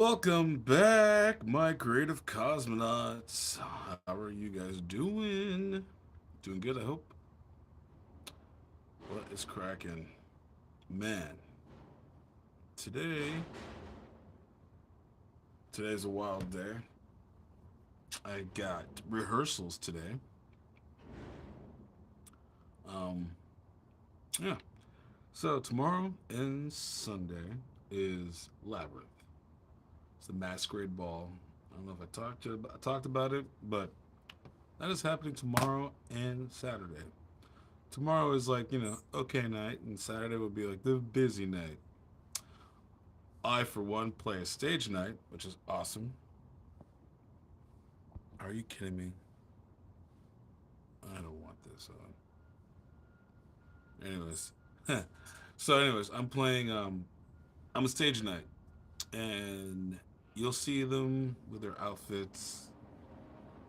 Welcome back, my creative cosmonauts. How are you guys doing? Doing good, I hope. What is cracking? Man, today, today's a wild day. I got rehearsals today. Um, yeah. So tomorrow and Sunday is Labyrinth. It's the Masquerade Ball. I don't know if I talked about it, but that is happening tomorrow and Saturday. Tomorrow is like, okay night, and Saturday will be like the busy night. I, for one, play a stage night, which is awesome. Are you kidding me? I don't want this on. Anyways. So, I'm playing, I'm a stage night, and you'll see them with their outfits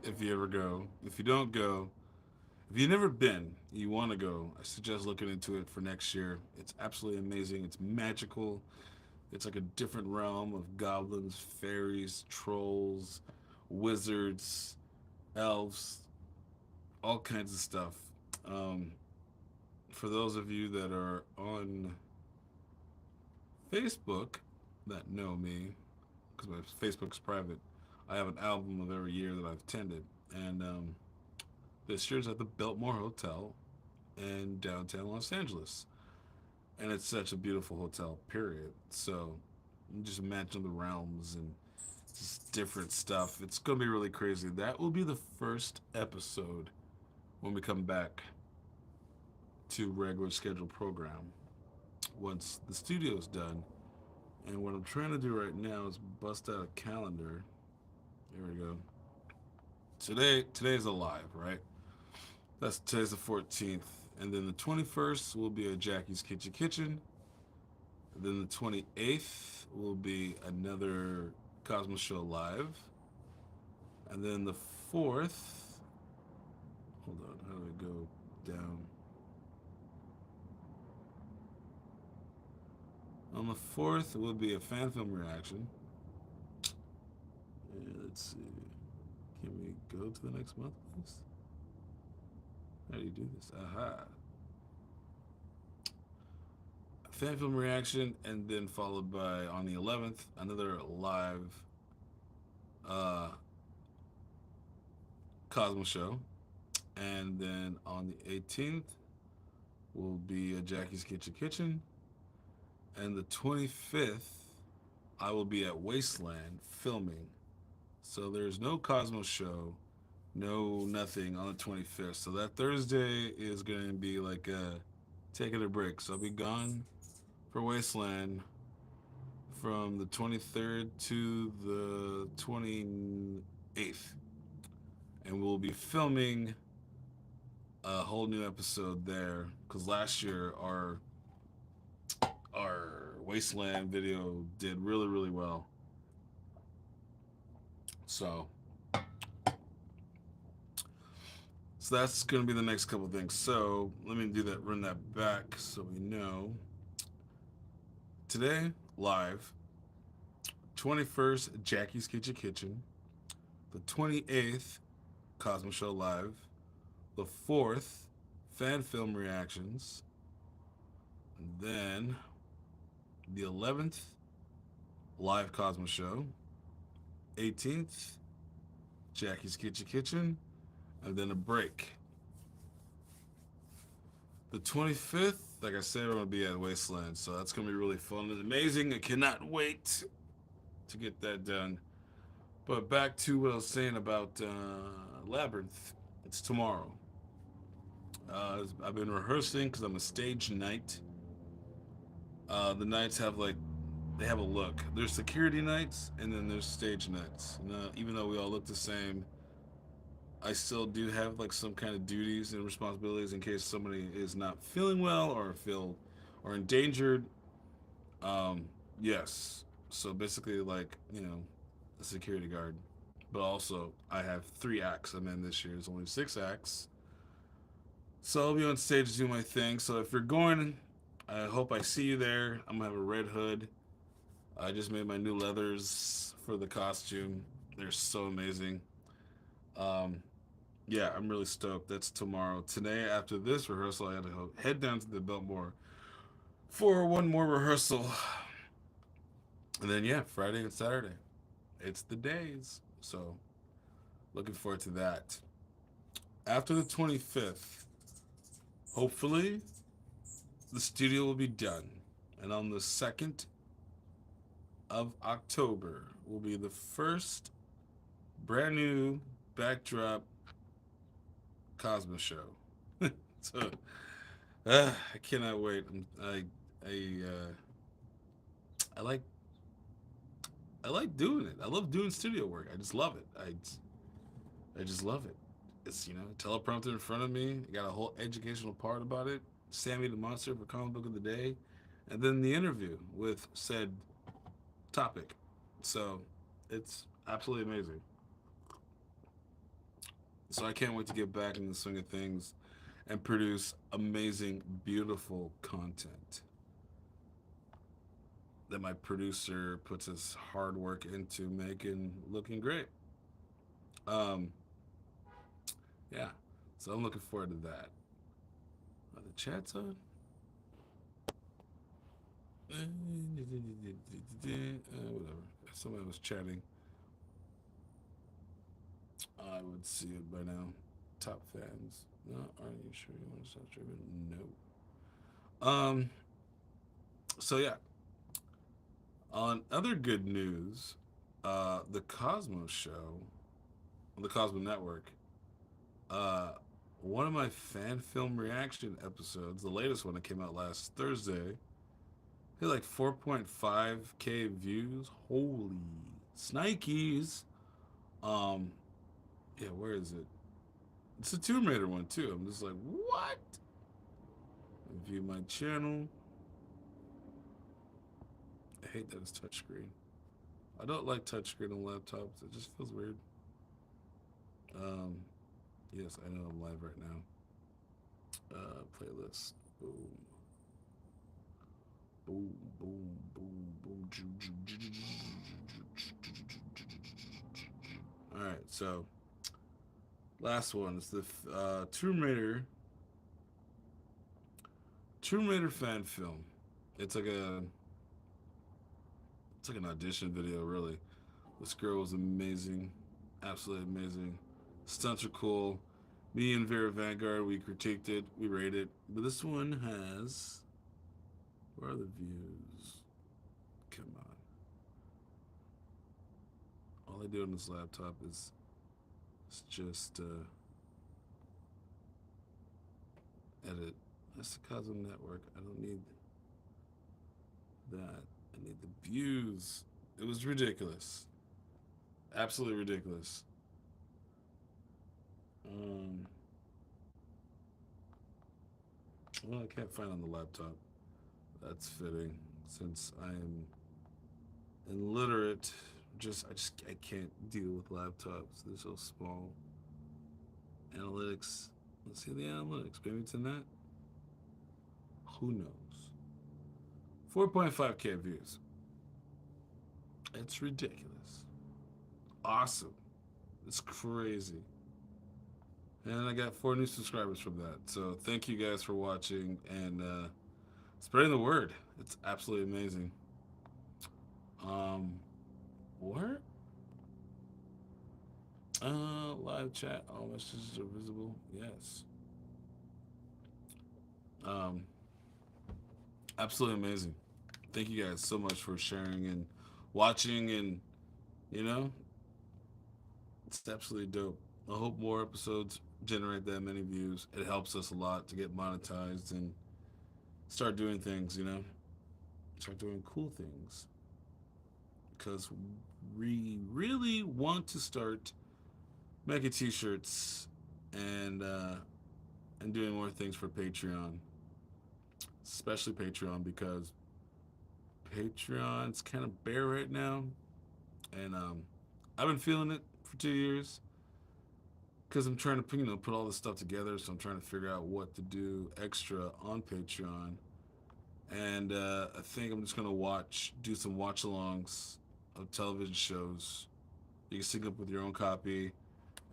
if you ever go. If you don't go, if you've never been, you want to go, I suggest looking into it for next year. It's absolutely amazing. It's magical. It's like a different realm of goblins, fairies, trolls, wizards, elves, all kinds of stuff. Um, for those of you that are on Facebook that know me, because my Facebook's private, I have an album of every year that I've attended. And this year's at the Biltmore Hotel in downtown Los Angeles. And it's such a beautiful hotel, period. So just imagine the realms and just different stuff. It's gonna be really crazy. That will be the first episode when we come back to regular scheduled program once the studio's done. And what I'm trying to do right now is bust out a calendar. Here we go. Today's a live, right? Today's the 14th, and then the 21st will be a Jackie's Kitchen. And then the 28th will be another Cosmo Show live, and then the 4th. Hold on, how do I go down? On the 4th will be a fan film reaction. Let's see. Can we go to the next month, please? How do you do this? Aha. Fan film reaction, and then followed by, on the 11th, another live uh, Cosmo Show. And then on the 18th will be a Jackie's Kitchen. And the 25th, I will be at Wasteland filming. So there's no Cosmo Show, no nothing on the 25th. So that Thursday is going to be like taking a break. So I'll be gone for Wasteland from the 23rd to the 28th. And we'll be filming a whole new episode there because last year our Wasteland video did really, really well. So So that's going to be the next couple of things. So let me do that, run that back so we know. Today, live. 21st, Jackie's Kitchen. The 28th, Cosmo Show Live. The 4th, fan film reactions. And then the 11th, live Cosmo Show. 18th, Jackie's Kitchen. And then a break. The 25th, like I said, we're going to be at Wasteland. So that's going to be really fun and amazing. I cannot wait to get that done. But back to what I was saying about Labyrinth. It's tomorrow. I've been rehearsing because I'm a stage knight. The nights have they have a look. There's security nights and then there's stage nights. Even though we all look the same, I still do have like some kind of duties and responsibilities in case somebody is not feeling well or endangered. Um, yes. So basically, a security guard. But also, I have 3 acts I'm in this year. There's only 6 acts. So I'll be on stage doing my thing. So if you're going, I hope I see you there. I'm gonna have a red hood. I just made my new leathers for the costume. They're so amazing. Um, yeah, I'm really stoked. That's tomorrow. Today, after this rehearsal, I had to head down to the Biltmore for one more rehearsal. And then, yeah, Friday and Saturday. It's the days. So, looking forward to that. After the 25th, hopefully, the studio will be done. And on the 2nd of October will be the first brand new backdrop Cosmo show. So I cannot wait. I I like I like doing it. I love doing studio work. I just love it. I just love it. It's teleprompter in front of me. I got a whole educational part about it. Sammy the Monster for comic book of the day, and then the interview with said topic. So it's absolutely amazing. So I can't wait to get back in the swing of things and produce amazing, beautiful content that my producer puts his hard work into making looking great. Um, yeah, so I'm looking forward to that. Are the chats on? Whatever. If somebody was chatting, I would see it by now. Top fans. No, are you sure you want to stop streaming? No. So yeah. On other good news, the Cosmo Show on the Cosmo Network. Uh, one of my fan film reaction episodes, the latest one that came out last Thursday, hit like 4.5K views. Holy snikes! Um, yeah, where is it? It's a Tomb Raider one too. I'm just like, what? View my channel. I hate that it's touchscreen. I don't like touchscreen on laptops. It just feels weird. Um, yes, I know I'm live right now. Playlist. Boom, boom, boom, boom, boom. All right, so last one is the Tomb Raider fan film. It's like a it's like an audition video, really. This girl was amazing, absolutely amazing. Stunts are cool. Me and Vera Vanguard, we critiqued it, we rated it, but this one has where are the views? Come on. All I do on this laptop is just edit. That's the Cosmo Network. I don't need that. I need the views. It was ridiculous. Absolutely ridiculous. Um, well, I can't find on the laptop. That's fitting since I am illiterate. I can't deal with laptops. They're so small. Analytics. Let's see the analytics. Maybe it's in that. Who knows? 4.5K views. It's ridiculous. Awesome. It's crazy. And I got 4 new subscribers from that. So thank you guys for watching and spreading the word. It's absolutely amazing. Um, what? Live chat. All messages are visible. Yes. Um, absolutely amazing. Thank you guys so much for sharing and watching, and you know, it's absolutely dope. I hope more episodes generate that many views. It helps us a lot to get monetized and start doing things. Start doing cool things because we really want to start making T-shirts and and doing more things for Patreon, especially Patreon because Patreon's kind of bare right now, and I've been feeling it for 2 years because I'm trying to put all this stuff together. So I'm trying to figure out what to do extra on Patreon, and I think I'm just gonna do some watch-alongs of television shows. You can sync up with your own copy,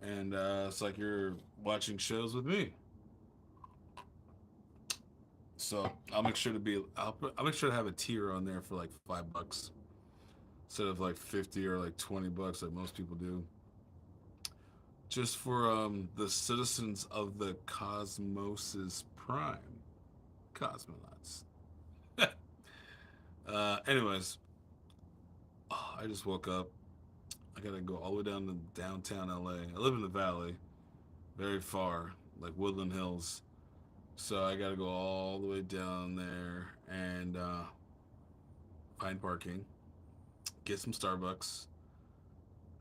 and it's like you're watching shows with me. So I'll make sure to have a tier on there for like $5 instead of like 50 or like $20 like most people do, just for the citizens of the Cosmos Prime cosmonauts. Anyways, oh, I just woke up. I gotta go all the way down to downtown LA. I live in the valley, very far, like Woodland Hills. So I gotta go all the way down there and find parking, get some Starbucks,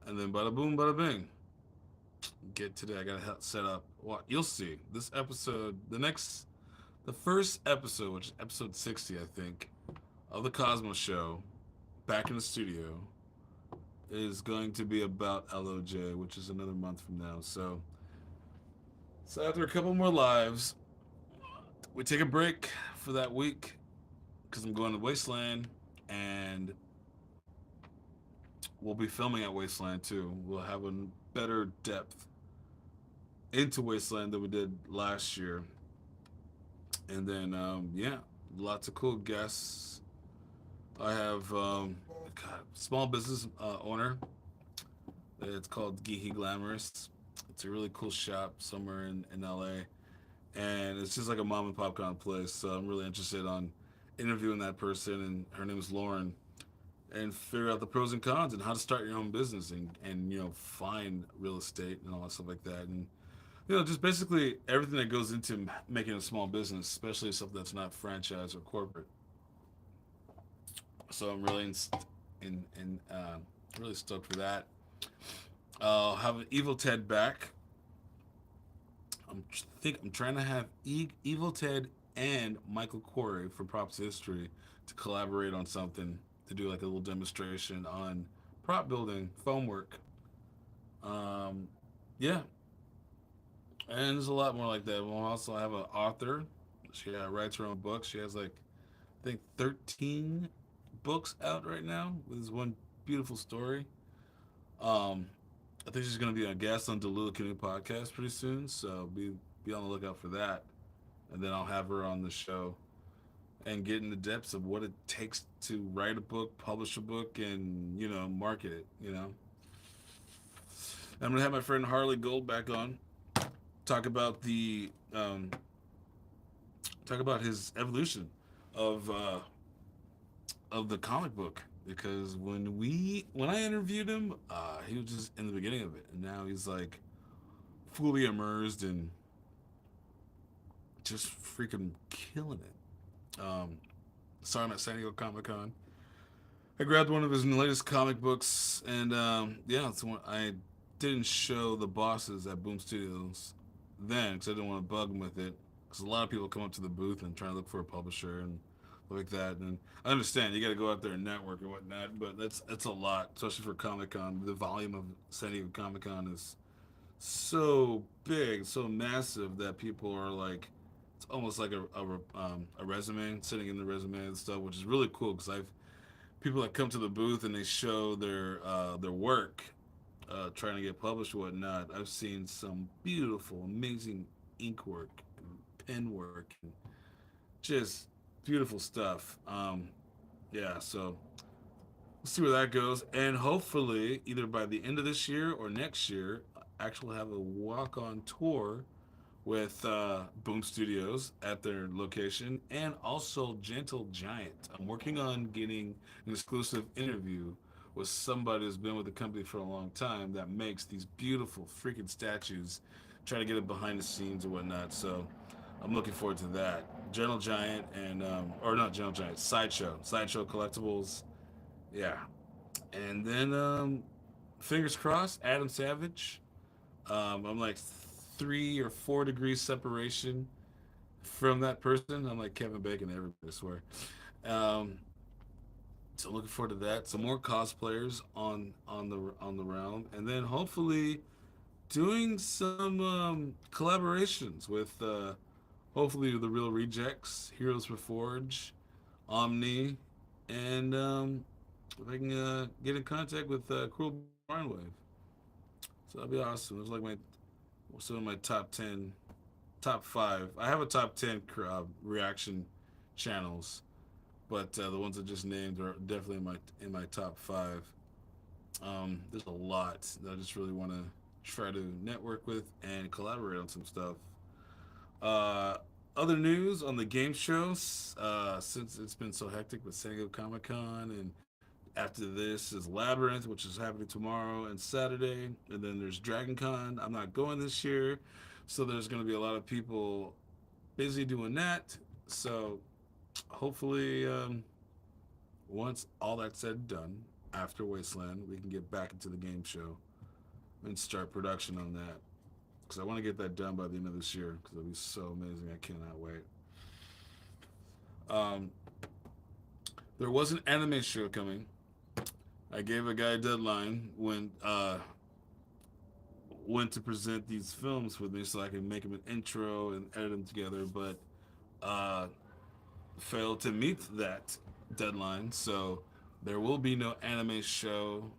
and then bada boom, bada bing. Get today. I gotta set up. Well, you'll see this episode. The first episode, which is episode 60, I think, of the Cosmos Show, back in the studio, is going to be about LOJ, which is another month from now. So after a couple more lives, we take a break for that week because I'm going to Wasteland, and we'll be filming at Wasteland too. We'll have a better depth into Wasteland than we did last year, and then yeah, lots of cool guests. I have God, small business owner. It's called Geeky Glamorous. It's a really cool shop somewhere in LA, and it's just like a mom and pop kind of place. So I'm really interested on interviewing that person, and her name is Lauren, and figure out the pros and cons and how to start your own business and find real estate and all that stuff like that, and just basically everything that goes into making a small business, especially stuff that's not franchise or corporate. So I'm really really stoked for that. I'll have Evil Ted back. I'm trying to have Evil Ted and Michael Corey from Props History to collaborate on something, to do like a little demonstration on prop building, foam work. Um, yeah, and there's a lot more like that. We'll also have an author. She writes her own books. She has like I think 13 books out right now with this one beautiful story. Um, I think she's going to be a guest on Delula Canoe podcast pretty soon, so be on the lookout for that. And then I'll have her on the show and get in the depths of what it takes to write a book, publish a book, and market it. I'm gonna have my friend Harley Gold back on, talk about the talk about his evolution of the comic book, because when I interviewed him, he was just in the beginning of it, and now he's like fully immersed and just freaking killing it. Saw him at San Diego Comic Con. I grabbed one of his latest comic books, and yeah, it's one I didn't show the bosses at Boom Studios then because I didn't want to bug them with it. Because a lot of people come up to the booth and try to look for a publisher and like that. And I understand you got to go out there and network and whatnot, but that's a lot, especially for Comic Con. The volume of San Diego Comic Con is so big, so massive that people are like, it's almost like a resume, sitting in the resume and stuff, which is really cool because I've people that come to the booth and they show their work, trying to get published or whatnot. I've seen some beautiful, amazing ink work and pen work and just beautiful stuff. Yeah, so we'll see where that goes, and hopefully, either by the end of this year or next year, actually have a walk-on tour with Boom Studios at their location, and also Gentle Giant. I'm working on getting an exclusive interview with somebody who's been with the company for a long time that makes these beautiful freaking statues. Trying to get it behind the scenes or whatnot. So I'm looking forward to that. Gentle Giant and or not Gentle Giant, Sideshow Collectibles. Yeah, and then fingers crossed, Adam Savage. I'm like 3 or 4 degrees separation from that person. I'm like Kevin Bacon, everybody, I swear. Um, so looking forward to that. Some more cosplayers on the round, and then hopefully doing some collaborations with hopefully the Real Rejects, Heroes for Forge, Omni, and if I can get in contact with Cruel Brine Wave. So that'd be awesome. It was like my some of my top 10, top 5. I have a top 10 reaction channels, but the ones I just named are definitely in my top 5. There's a lot that I just really want to try to network with and collaborate on some stuff. Uh, Other news on the game shows, since it's been so hectic with San Diego Comic Con, and after this is Labyrinth, which is happening tomorrow and Saturday, and then there's Dragon Con. I'm not going this year, so there's going to be a lot of people busy doing that. So hopefully, once all that's said and done, after Wasteland, we can get back into the game show and start production on that. Because I want to get that done by the end of this year, because it'll be so amazing. I cannot wait. Um, there was an anime show coming. I gave a guy a deadline when to present these films with me, so I can make them an intro and edit them together. But uh, failed to meet that deadline, so there will be no anime show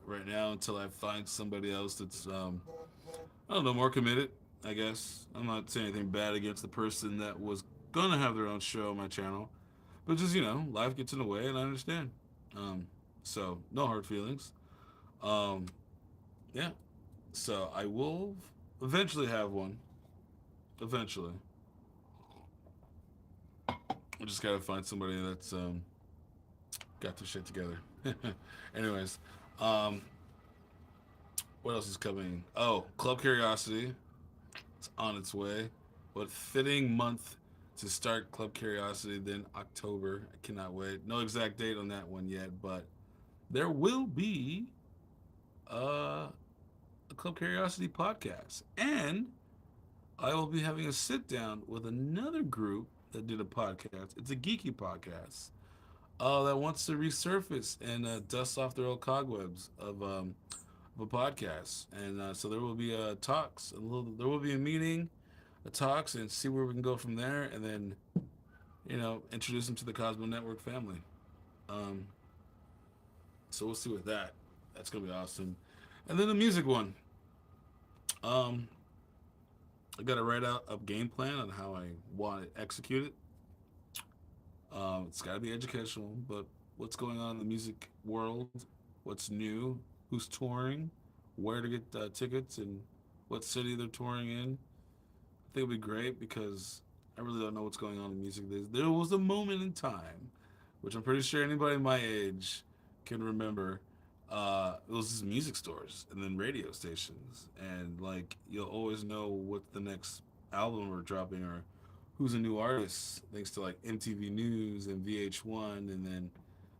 right now until I find somebody else that's I don't know, more committed. I guess I'm not saying anything bad against the person that was gonna have their own show on my channel, but just life gets in the way, and I understand. Um, so no hard feelings. Um, yeah. So I will eventually have one. Eventually, I just gotta find somebody that's got their shit together. Anyways, um, what else is coming? Oh, Club Curiosity. It's on its way. What fitting month to start Club Curiosity than October? I cannot wait. No exact date on that one yet, but there will be a Club Curiosity podcast. And I will be having a sit down with another group that did a podcast. It's a geeky podcast that wants to resurface and dust off their old cobwebs of a podcast. And so there will be talks. There will be a meeting, a talks, and see where we can go from there. And then, introduce them to the COSMOE Network family. Um, so we'll see with that. That's going to be awesome. And then the music one. Um, I got to write out a game plan on how I want to execute it. It's got to be educational, but what's going on in the music world? What's new? Who's touring? Where to get tickets and what city they're touring in? I think it'll be great because I really don't know what's going on in music. There was a moment in time, which I'm pretty sure anybody my age can remember. It was just music stores and then radio stations, and like you'll always know what the next album we're dropping or who's a new artist thanks to like MTV News and VH1, and then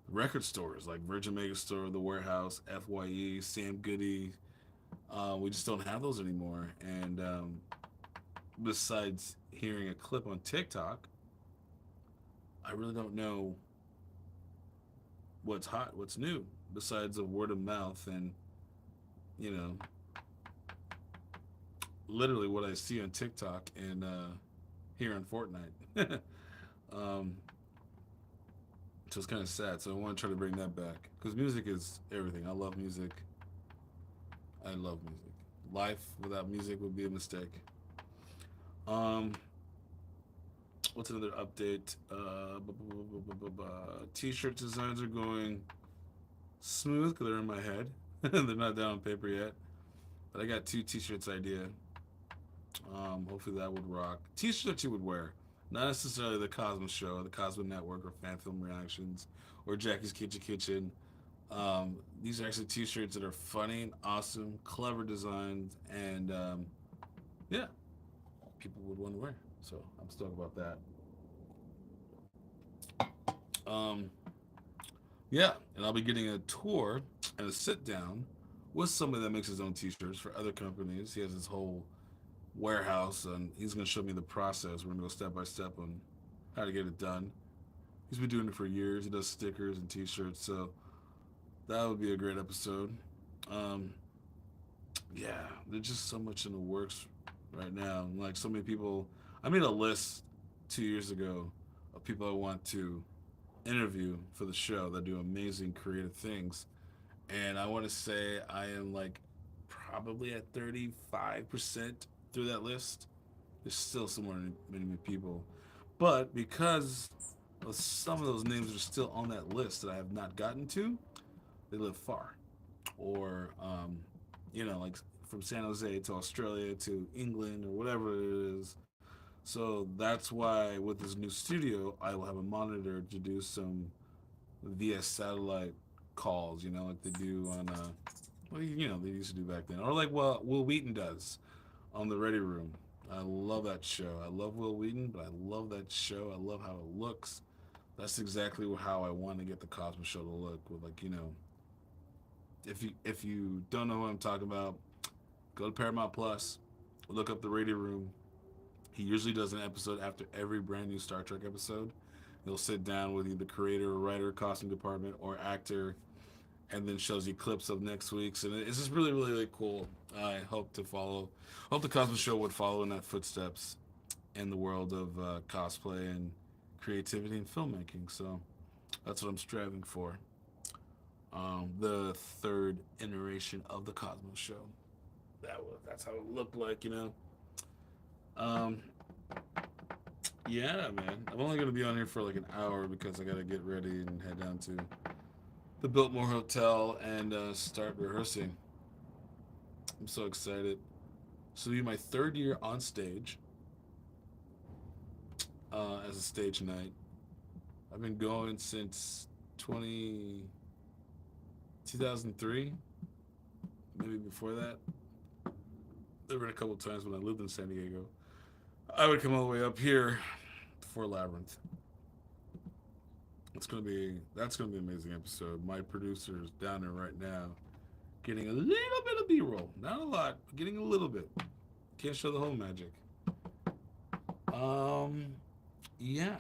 record stores like Virgin Megastore, The Warehouse, FYE, Sam Goody. We just don't have those anymore, and besides hearing a clip on TikTok, I really don't know what's hot, what's new, besides a word of mouth and, you know, literally what I see on TikTok and here on Fortnite. um, so it's kind of sad. So I want to try to bring that back because music is everything. I love music. I love music. Life without music would be a mistake. Um, what's another update? T-shirt designs are going smooth because they're in my head. They're not down on paper yet. But I got 2 T-shirts idea. Hopefully that would rock. T-shirts that you would wear, not necessarily the Cosmo Show, the Cosmo Network, or Fan Film Reactions, or Jackie's Kitchen. These are actually T-shirts that are funny and awesome, clever designs, and yeah, people would want to wear. So I'm stoked about that. Um, yeah, and I'll be getting a tour and a sit down with somebody that makes his own T-shirts for other companies. He has his whole warehouse, and he's going to show me the process. We're going to go step by step on how to get it done. He's been doing it for years. He does stickers and T-shirts, so that would be a great episode. Um, yeah, there's just so much in the works right now. Like so many people. I made a list 2 years ago of people I want to interview for the show that do amazing creative things. And I want to say I am like probably at 35% through that list. There's still somewhere many people. But because of some of those names that are still on that list that I have not gotten to, they live far. Or, like from San Jose to Australia to England or whatever it is. So that's why with this new studio, I will have a monitor to do some via satellite calls, like they do on, they used to do back then. Or like what Will Wheaton does on the Ready Room. I love that show. I love Will Wheaton, but I love that show. I love how it looks. That's exactly how I want to get the Cosmo Show to look. With like, if you don't know what I'm talking about, go to Paramount Plus, look up the Radio Room. He usually does an episode after every brand new Star Trek episode. He'll sit down with either creator, writer, costume department, or actor, and then shows you clips of next week's. And it's just really, really, really cool. I hope to follow. Hope the Cosmo Show would follow in that footsteps in the world of cosplay and creativity and filmmaking. So that's what I'm striving for. The third iteration of the Cosmo Show. That's how it looked like. Um, yeah, man. I'm only gonna be on here for like an hour because I gotta get ready and head down to the Biltmore Hotel and start rehearsing. I'm so excited. So it'll be my third year on stage as a stage night. I've been going since 20, 2003, maybe before that. There were a couple of times when I lived in San Diego. I would come all the way up here for Labyrinth. That's gonna be an amazing episode. My producer's down there right now, getting a little bit of B-roll, not a lot, but getting a little bit. Can't show the whole magic. Um, yeah,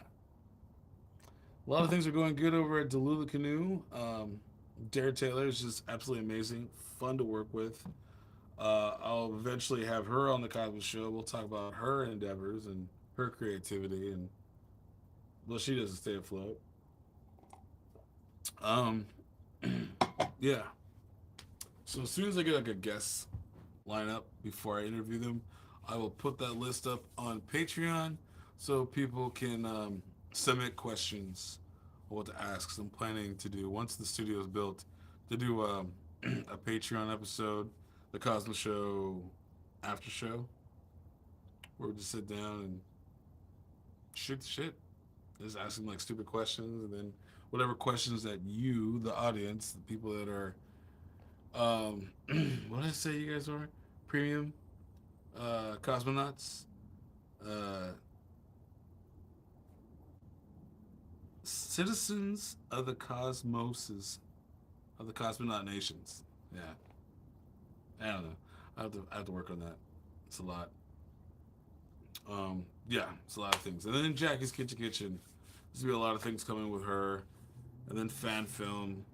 a lot of things are going good over at Delula Canoe. Dare Taylor is just absolutely amazing, fun to work with. I'll eventually have her on the Cosmo Show. We'll talk about her endeavors and her creativity and what she does to stay afloat. Um, yeah. So as soon as I get like a guest lineup before I interview them, I will put that list up on Patreon so people can submit questions or what to ask. So I'm planning to do once the studio is built to do a Patreon episode, the Cosmo Show after show, where we just sit down and shoot the shit. Just asking like stupid questions, and then whatever questions that you, the audience, the people that are, what did I say you guys are? Premium cosmonauts, uh, citizens of the cosmoses, of the cosmonaut nations. Yeah, I don't know. I have to work on that. It's a lot. Yeah, it's a lot of things. And then Jackie's Kitchen. There's gonna be a lot of things coming with her. And then fan film.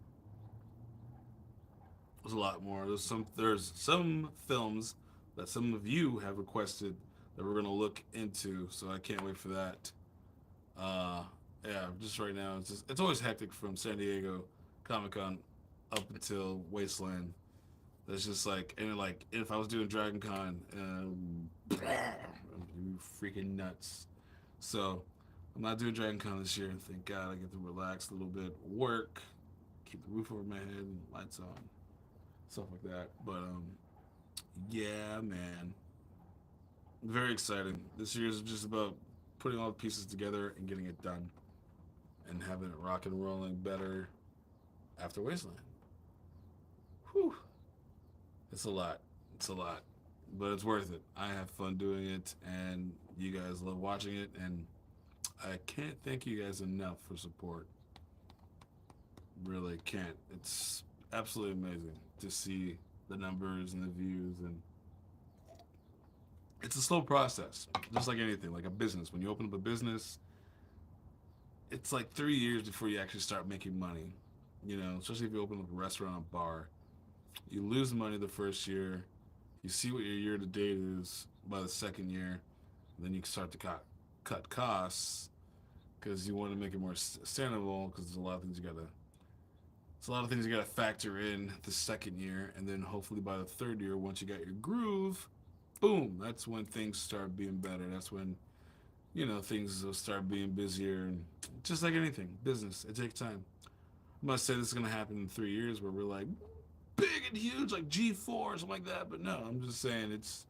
There's a lot more. There's some films that some of you have requested that we're gonna look into. So I can't wait for that. Uh, yeah, just right now it's always hectic from San Diego Comic Con up until Wasteland. That's just like, and like if I was doing Dragon Con, you freaking nuts. So I'm not doing Dragon Con this year. Thank God I get to relax a little bit, work, keep the roof over my head, and lights on, stuff like that. But yeah, man, very exciting. This year is just about putting all the pieces together and getting it done, and having it rock and rolling better after Wasteland. Whew, it's a lot. It's a lot, but it's worth it. I have fun doing it, and you guys love watching it, and I can't thank you guys enough for support. Really can't. It's absolutely amazing to see the numbers and the views, and it's a slow process, just like anything, like a business. When you open up a business, it's like 3 years before you actually start making money. Especially if you open up a restaurant, a bar, you lose money the first year. You see what your year to date is by the second year, then you start to cut costs because you want to make it more sustainable. Because there's a lot of things you gotta, it's a lot of things you gotta factor in the second year, and then hopefully by the third year, once you got your groove, boom, that's when things start being better. That's when things will start being busier, and just like anything, business, it takes time. I'm not saying this is gonna happen in 3 years where we're like big and huge, like G4 or something like that. But no, I'm just saying it's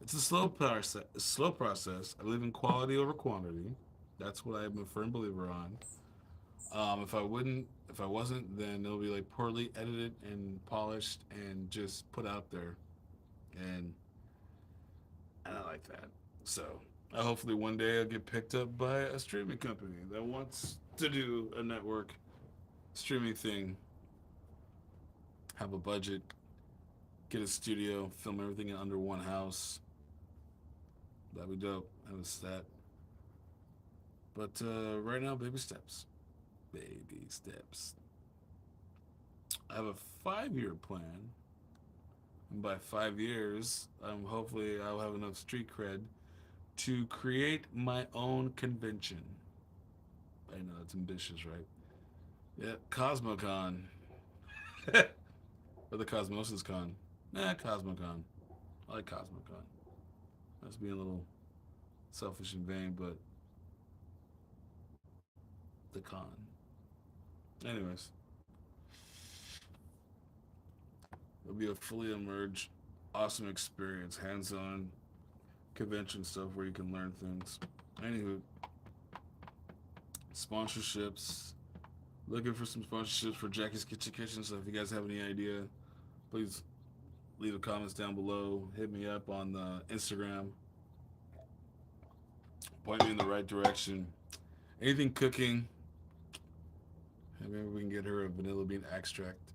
a slow process. A slow process. I believe in quality over quantity. That's what I'm a firm believer on. If I wasn't, then it'll be like poorly edited and polished and just put out there, and I don't like that. So, hopefully one day I'll get picked up by a streaming company that wants to do a network streaming thing, have a budget, get a studio, film everything in under one house. That'd be dope. Have a stat. But right now, baby steps. Baby steps. I have a 5 year plan. And by 5 years, hopefully I'll have enough street cred to create my own convention. I know it's ambitious, right? Yeah, CosmoCon. Or the Cosmosis Con. Nah, CosmoCon. I like CosmoCon. That's being a little selfish and vain, but the con. Anyways, it'll be a fully emerged, awesome experience, hands-on convention stuff where you can learn things. Anywho, sponsorships. Looking for some sponsorships for Jackie's Kitchen. So if you guys have any idea, please leave the comments down below. Hit me up on the Instagram. Point me in the right direction. Anything cooking. Maybe we can get her a vanilla bean extract.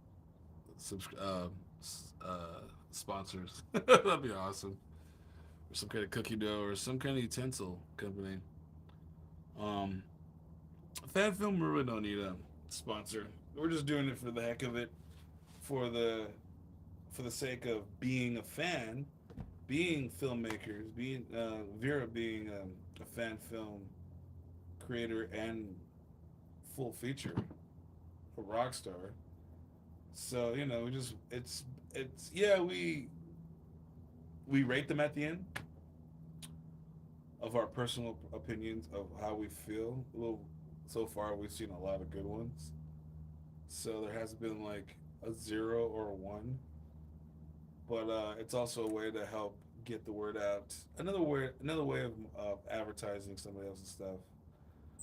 Sponsors. That'd be awesome. Or some kind of cookie dough or some kind of utensil company. Um, Fan Film, we really don't need a sponsor. We're just doing it for the heck of it, for the sake of being a fan, being filmmakers, being Vera being a fan film creator and full feature, a rock star. So we just it's yeah we rate them at the end of our personal opinions of how we feel. Well, so far we've seen a lot of good ones. So there has been like a 0 or a 1, but it's also a way to help get the word out. Another way of advertising somebody else's stuff.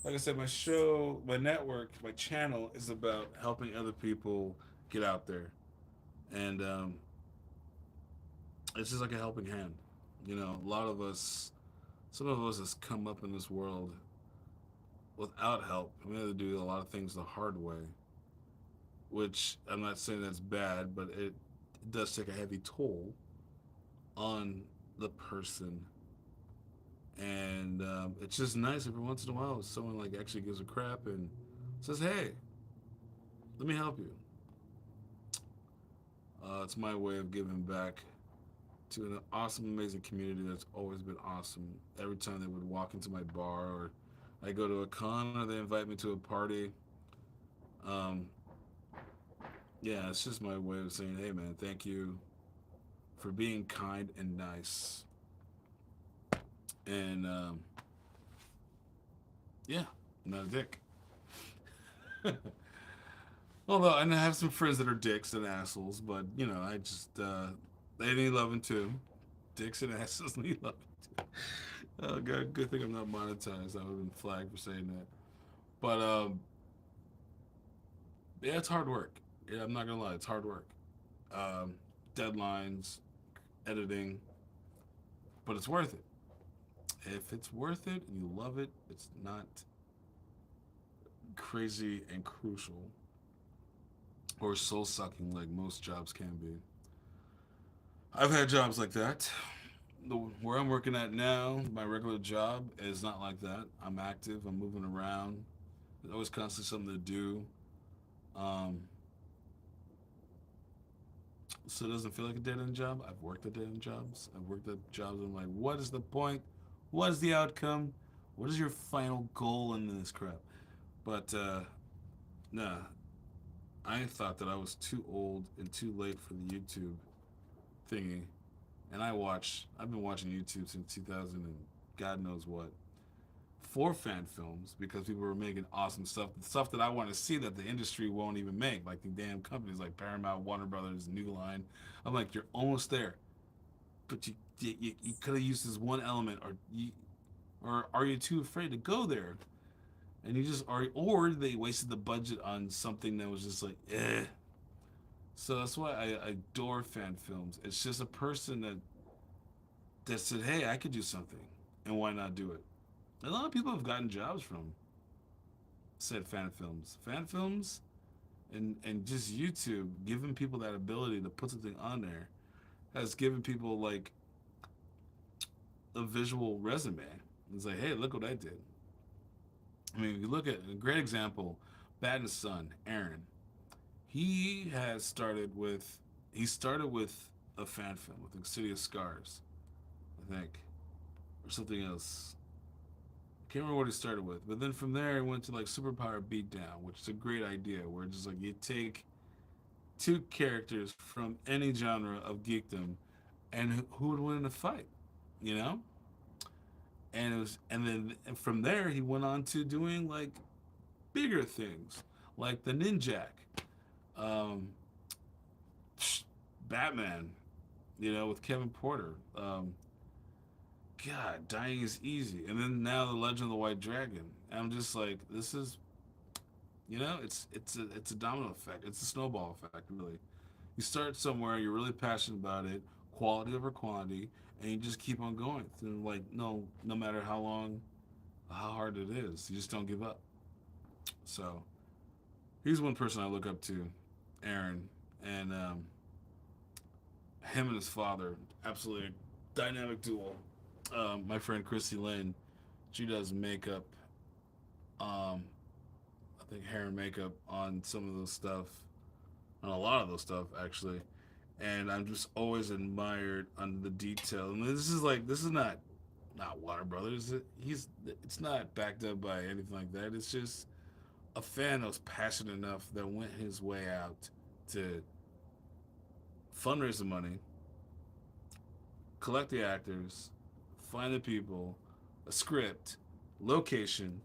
Like I said, my show, my network, my channel is about helping other people get out there, and it's just like a helping hand. A lot of us, some of us, has come up in this world without help. We had to do a lot of things the hard way, which I'm not saying that's bad, but it does take a heavy toll on the person. And it's just nice every once in a while if someone like actually gives a crap and says, "Hey, let me help you." It's my way of giving back to an awesome, amazing community that's always been awesome. Every time they would walk into my bar, or I go to a con, or they invite me to a party, um, yeah, it's just my way of saying, "Hey, man, thank you for being kind and nice." And yeah, I'm not a dick. Although I have some friends that are dicks and assholes, but I just they need loving too. Dicks and assholes need loving too. Oh god, good thing I'm not monetized. I would have been flagged for saying that. But yeah, it's hard work. Yeah, I'm not gonna lie, it's hard work. Um, Deadlines, editing, but it's worth it. If it's worth it and you love it, it's not crazy and crucial or soul sucking like most jobs can be. I've had jobs like that. Where I'm working at now, my regular job is not like that. I'm active. I'm moving around. There's always constantly something to do. Um, so it doesn't feel like a dead end job. I've worked at dead end jobs. I've worked at jobs. I'm like, what is the point? What is the outcome? What is your final goal in this crap? But nah, I thought that I was too old and too late for the YouTube thingy, and I've been watching YouTube since 2000 and God knows what, for fan films because people were making awesome stuff, the stuff that I want to see that the industry won't even make, like the damn companies like Paramount, Warner Brothers, New Line. I'm like, you're almost there, but you could have used this one element, or are you too afraid to go there? And you just are, or they wasted the budget on something that was just like, eh. So that's why I adore fan films. It's just a person that said, hey, I could do something, and why not do it? A lot of people have gotten jobs from said fan films. Fan films and just YouTube giving people that ability to put something on there has given people like a visual resume. It's like, hey, look what I did. I mean, if you look at a great example, Batman's son, Aaron, he has started with a fan film with the City of Scars, I think, or something else. Can't remember what he started with, but then from there he went to like Superpower Beatdown, which is a great idea. Where it's just like you take two characters from any genre of geekdom, and who would win in a fight, you know? And it was, and then from there he went on to doing like bigger things, like the Ninjak, um, Batman, with Kevin Porter. God, dying is easy, and then now the Legend of the White Dragon. And I'm just like, this is, it's a domino effect. It's a snowball effect, really. You start somewhere, you're really passionate about it, quality over quantity, and you just keep on going. And like, no matter how long, how hard it is, you just don't give up. So he's one person I look up to, Aaron, and him and his father, absolutely dynamic duo. My friend Christy Lynn, she does makeup. I think hair and makeup on some of those stuff, on a lot of those stuff actually. And I'm just always admired on the detail. And this is not Warner Brothers. It's not backed up by anything like that. It's just a fan that was passionate enough that went his way out to fundraise the money, collect the actors, find the people, a script, location,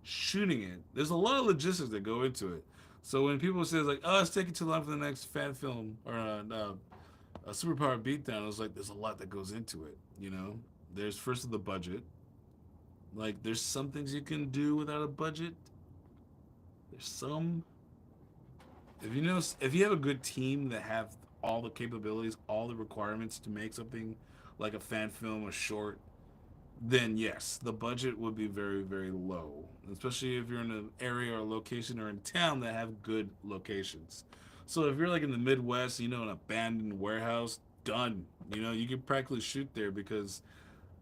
shooting it. There's a lot of logistics that go into it. So when people say like, "Oh, it's taking too long for the next fan film or a superpower beatdown," it's like there's a lot that goes into it. There's first of the budget. Like there's some things you can do without a budget. There's some. If you have a good team that have all the capabilities, all the requirements to make something like a fan film, a short, then yes, the budget would be very, very low. Especially if you're in an area or location or in town that have good locations. So if you're like in the Midwest, an abandoned warehouse, done. You can practically shoot there because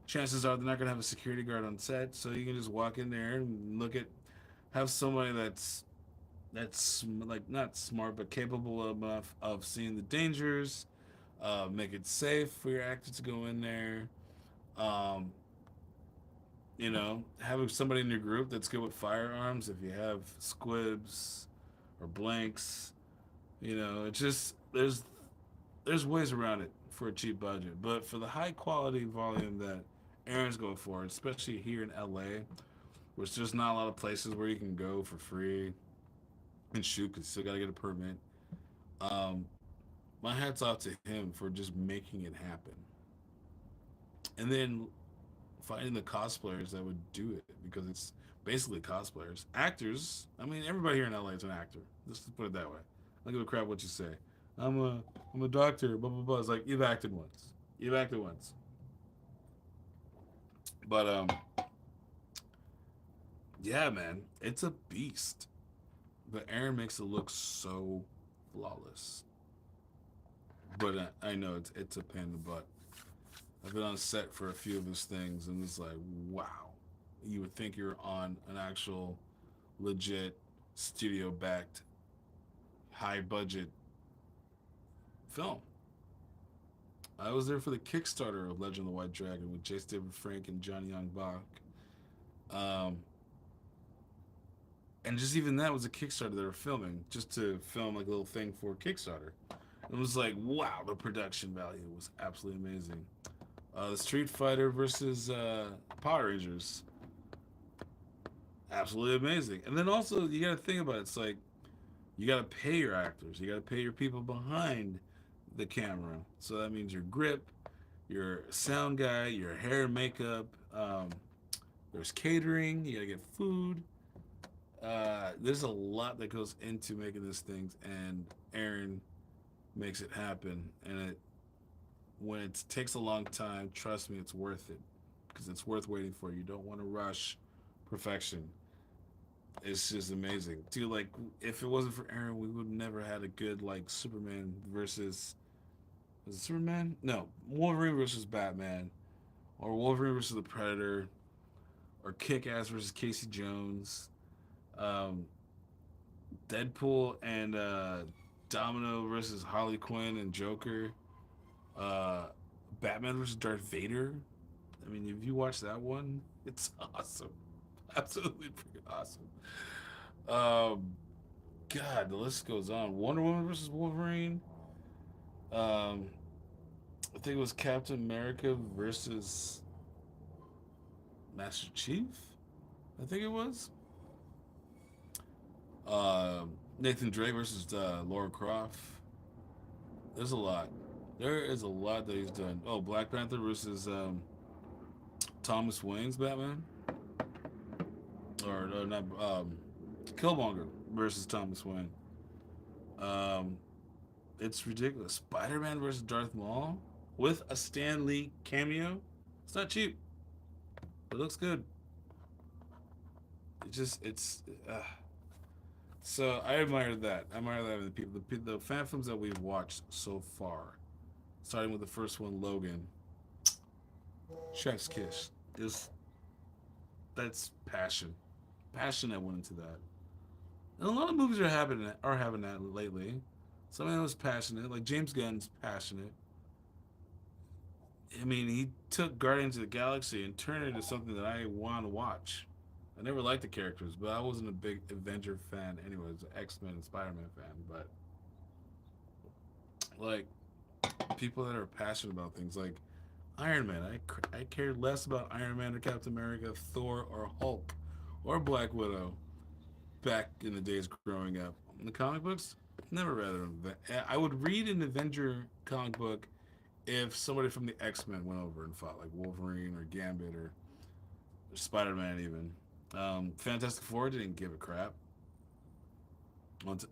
chances are they're not gonna have a security guard on set, so you can just walk in there and have somebody that's like not smart but capable enough of seeing the dangers, make it safe for your actor to go in there. Um, having somebody in your group that's good with firearms. If you have squibs or blanks, it's just there's ways around it for a cheap budget. But for the high quality volume that Aaron's going for, especially here in LA, which there's not a lot of places where you can go for free and shoot because you still got to get a permit. Um, my hat's off to him for just making it happen. And then finding the cosplayers that would do it because it's basically cosplayers. Actors, I mean, everybody here in LA is an actor. Let's just put it that way. I don't give a crap what you say. I'm a I'm a doctor. Blah blah blah. It's like you've acted once. You've acted once. But yeah, man, it's a beast. But Aaron makes it look so flawless. But I know it's a pain in the butt. I've been on set for a few of his things, and it's like, wow. You would think you're on an actual, legit, studio backed, high budget film. I was there for the Kickstarter of Legend of the White Dragon with Jace David Frank and Johnny Young Bach. Um, and just even that was a Kickstarter they were filming just to film like a little thing for Kickstarter. It was like, wow, the production value was absolutely amazing. The Street Fighter versus Power Rangers, absolutely amazing. And then also you got to think about it. It's like you got to pay your actors, you got to pay your people behind the camera. So that means your grip, your sound guy, your hair and makeup. There's catering. You got to get food. There's a lot that goes into making these things, and Aaron makes it happen. And it when it takes a long time, trust me, it's worth it because it's worth waiting for. You don't want to rush perfection. It's just amazing, dude. Like if it wasn't for Aaron, we would never had a good like Superman versus was it Superman? No, Wolverine versus Batman, or Wolverine versus the Predator, or Kick Ass versus Casey Jones. Um, Deadpool and Domino versus Harley Quinn and Joker. Uh, Batman versus Darth Vader. I mean, if you watch that one, it's awesome. Absolutely freaking awesome. Um, God, the list goes on. Wonder Woman versus Wolverine. Um, I think it was Captain America versus Master Chief. I think it was. Nathan Drake versus Laura Croft. There's a lot. There is a lot that he's done. Oh, Black Panther versus Thomas Wayne's Batman, or not Killmonger versus Thomas Wayne. Um, it's ridiculous. Spider-Man versus Darth Maul with a Stan Lee cameo. It's not cheap. It looks good. It just it's. So I admire that. I admire that in the people. The fan films that we've watched so far, starting with the first one, Logan. Chef's Kiss is that's passion, passion that went into that. And a lot of movies are having that lately. Some of them was passionate, like James Gunn's passionate. I mean, he took Guardians of the Galaxy and turned it into something that I want to watch. I never liked the characters, but I wasn't a big Avenger fan, anyways, X Men and Spider Man fan. But like people that are passionate about things, like Iron Man, I cared less about Iron Man or Captain America, Thor or Hulk, or Black Widow back in the days growing up. In the comic books, never read them. I would read an Avenger comic book if somebody from the X Men went over and fought, like Wolverine or Gambit or Spider Man, even. Fantastic Four didn't give a crap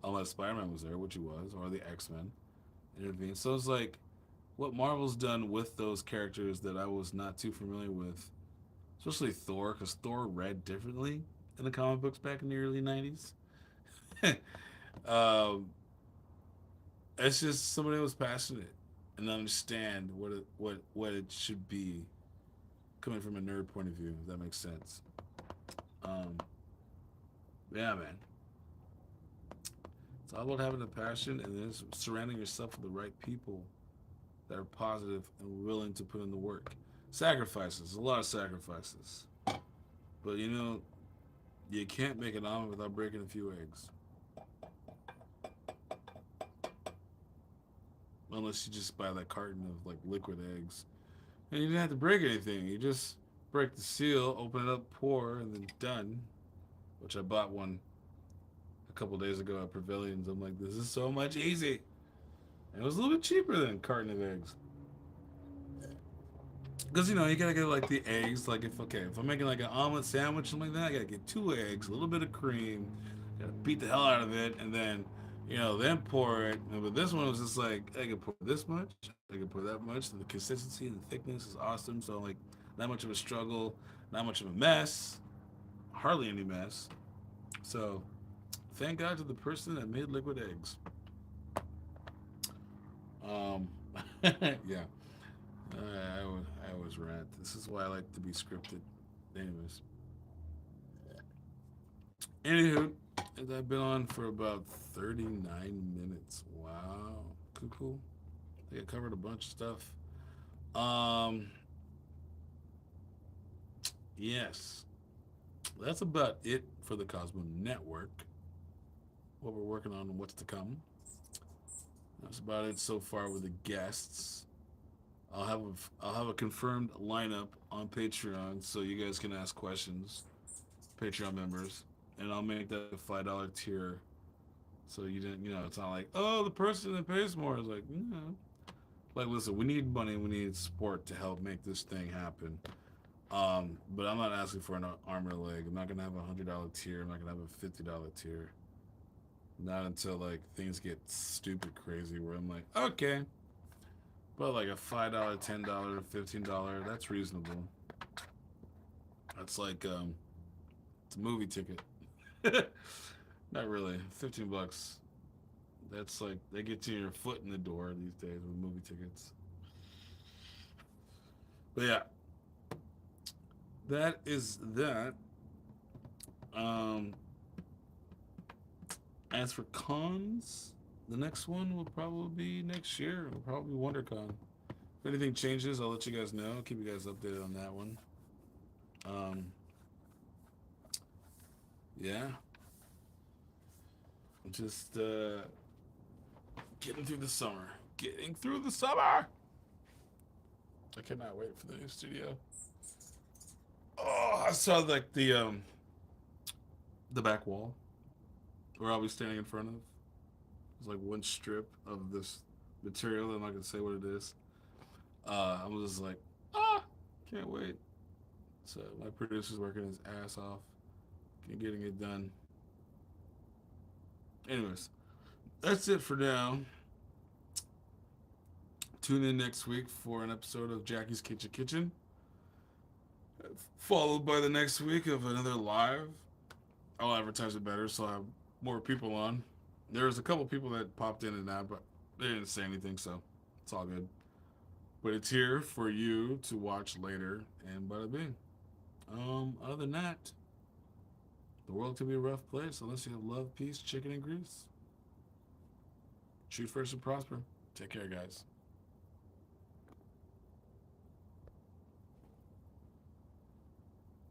unless Spider Man was there, which he was, or the X Men intervened. So it's like what Marvel's done with those characters that I was not too familiar with, especially Thor, because Thor read differently in the comic books back in the early 90s. um, it's just somebody who was passionate and understand what it should be coming from a nerd point of view, if that makes sense. Um, yeah, man. It's all about having a passion and then surrounding yourself with the right people that are positive and willing to put in the work. Sacrifices, a lot of sacrifices. But you know, you can't make an omelet without breaking a few eggs. Unless you just buy that carton of like liquid eggs. And you didn't have to break anything. You just break the seal, open it up, pour, and then done. Which I bought one a couple days ago at Pavilions. I'm like, this is so much easy. And it was a little bit cheaper than a carton of eggs. Because you know you gotta get like the eggs. Like if I'm making like an omelet sandwich something like that, I gotta get 2 eggs, a little bit of cream, gotta beat the hell out of it, and then then pour it. But this one was just like I can pour this much, I can pour that much. And the consistency and the thickness is awesome. So like not much of a struggle, not much of a mess, hardly any mess. So thank God to the person that made liquid eggs. Um, yeah. I always rant. This is why I like to be scripted. Anyways, anywho, I've been on for about 39 minutes. Wow, cool, cool. I think I covered a bunch of stuff. Um, yes. That's about it for the Cosmo Network. What we're working on and what's to come. That's about it so far with the guests. I'll have a confirmed lineup on Patreon so you guys can ask questions, Patreon members, and I'll make that a $5 tier. So you didn't, it's not like, oh, the person that pays more is like, like, listen, we need money, we need support to help make this thing happen. But I'm not asking for an arm or a leg. I'm not gonna have $100 tier. I'm not gonna have a $50 tier. Not until like things get stupid crazy where I'm like, okay, but like a $5, $10, $15, that's reasonable. That's like it's a movie ticket. Not really. $15. That's like they get you your foot in the door these days with movie tickets. But yeah, that is that. Um, as for cons, the next one will probably be next year. It'll probably be WonderCon. If anything changes, I'll let you guys know. I'll keep you guys updated on that one. Um, yeah, just getting through the summer. Getting through the summer. I cannot wait for the new studio. Oh, I saw like the back wall where I'll be standing in front of. It's like one strip of this material. I'm not gonna say what it is. I'm just like, can't wait. So my producer's working his ass off, getting it done. Anyways, that's it for now. Tune in next week for an episode of Jackie's Kitchen, followed by the next week of another live. I'll advertise it better so I'll have more people on. There's a couple people that popped in and out, but they didn't say anything, so it's all good. But it's here for you to watch later, and bada bing. Other than that, the world could be a rough place unless you have love, peace, chicken, and grease. Shoot first and prosper. Take care, guys.